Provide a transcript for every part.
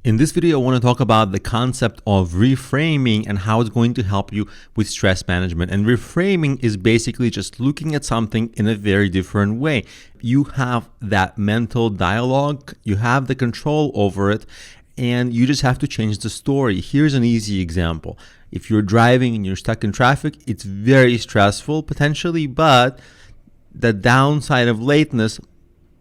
In this video, I want to talk about the concept of reframing and how it's going to help you with stress management. And reframing is basically just looking at something in a very different way. You have that mental dialogue, you have the control over it, and you just have to change the story. Here's an easy example. If you're driving and you're stuck in traffic, it's very stressful potentially, but the downside of lateness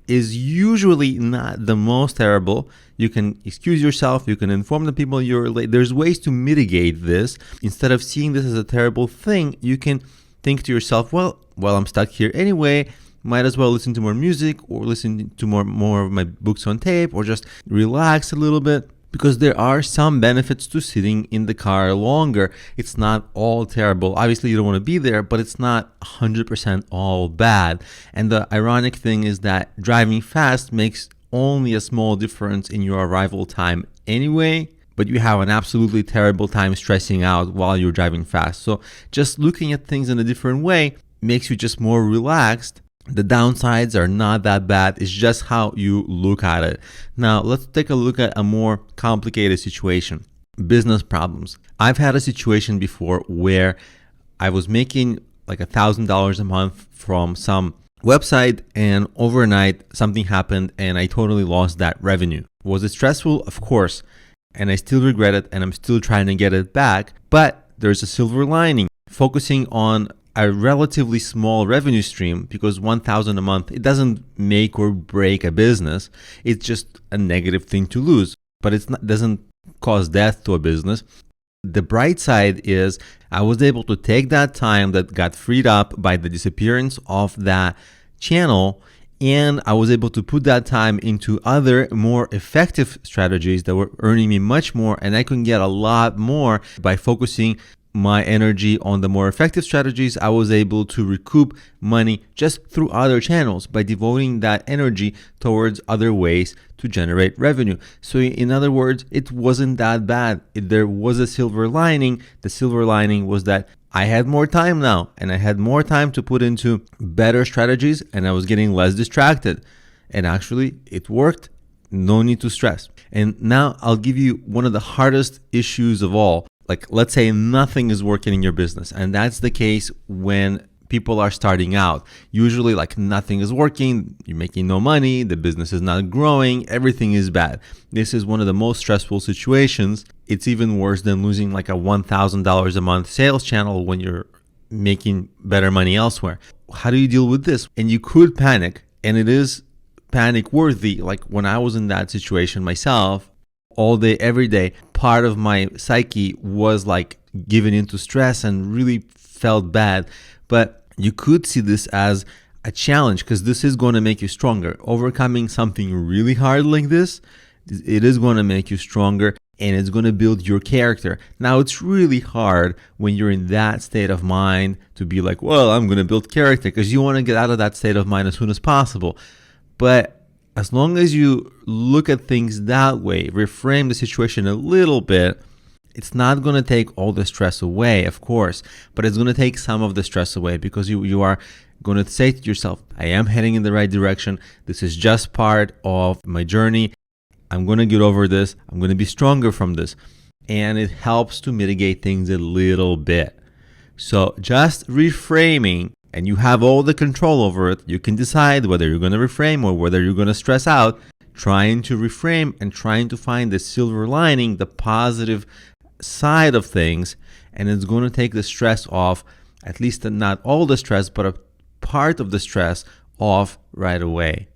is usually not the most terrible. You can excuse yourself, you can inform the people you're late. There's ways to mitigate this. Instead of seeing this as a terrible thing, you can think to yourself, well, I'm stuck here anyway, might as well listen to more music or listen to more of my books on tape or just relax a little bit. Because there are some benefits to sitting in the car longer. It's not all terrible. Obviously, you don't want to be there, but it's not 100% all bad. And the ironic thing is that driving fast makes only a small difference in your arrival time anyway, but you have an absolutely terrible time stressing out while you're driving fast. So just looking at things in a different way makes you just more relaxed. The downsides are not that bad. It's just how you look at it. Now, let's take a look at a more complicated situation. Business problems. I've had a situation before where I was making like $1,000 a month from some website, and overnight something happened and I totally lost that revenue. Was it stressful? Of course. And I still regret it and I'm still trying to get it back. But there's a silver lining. Focusing on a relatively small revenue stream, because $1,000 a month, it doesn't make or break a business. It's just a negative thing to lose, but it doesn't cause death to a business. The bright side is I was able to take that time that got freed up by the disappearance of that channel, and I was able to put that time into other more effective strategies that were earning me much more, and I can get a lot more by focusing my energy on the more effective strategies. I was able to recoup money just through other channels by devoting that energy towards other ways to generate revenue. So in other words, it wasn't that bad. There was a silver lining. The silver lining was that I had more time now, and I had more time to put into better strategies, and I was getting less distracted. And actually, it worked. No need to stress. And now I'll give you one of the hardest issues of all. Like, let's say nothing is working in your business, and that's the case when people are starting out. Usually, like, nothing is working, you're making no money, the business is not growing, everything is bad. This is one of the most stressful situations. It's even worse than losing like a $1,000 a month sales channel when you're making better money elsewhere. How do you deal with this? And you could panic, and it is panic worthy. Like, when I was in that situation myself, all day, every day, part of my psyche was like given into stress and really felt bad. But you could see this as a challenge, because this is going to make you stronger. Overcoming something really hard like this, it is going to make you stronger, and it's going to build your character. Now, it's really hard when you're in that state of mind to be like, well, I'm going to build character, because you want to get out of that state of mind as soon as possible. But as long as you look at things that way, reframe the situation a little bit, it's not going to take all the stress away, of course, but it's going to take some of the stress away, because you are going to say to yourself, I am heading in the right direction. This is just part of my journey. I'm going to get over this. I'm going to be stronger from this. And it helps to mitigate things a little bit. So just reframing, and you have all the control over it. You can decide whether you're going to reframe or whether you're going to stress out. Trying to reframe and trying to find the silver lining, the positive side of things, and it's going to take the stress off, at least not all the stress, but a part of the stress off right away.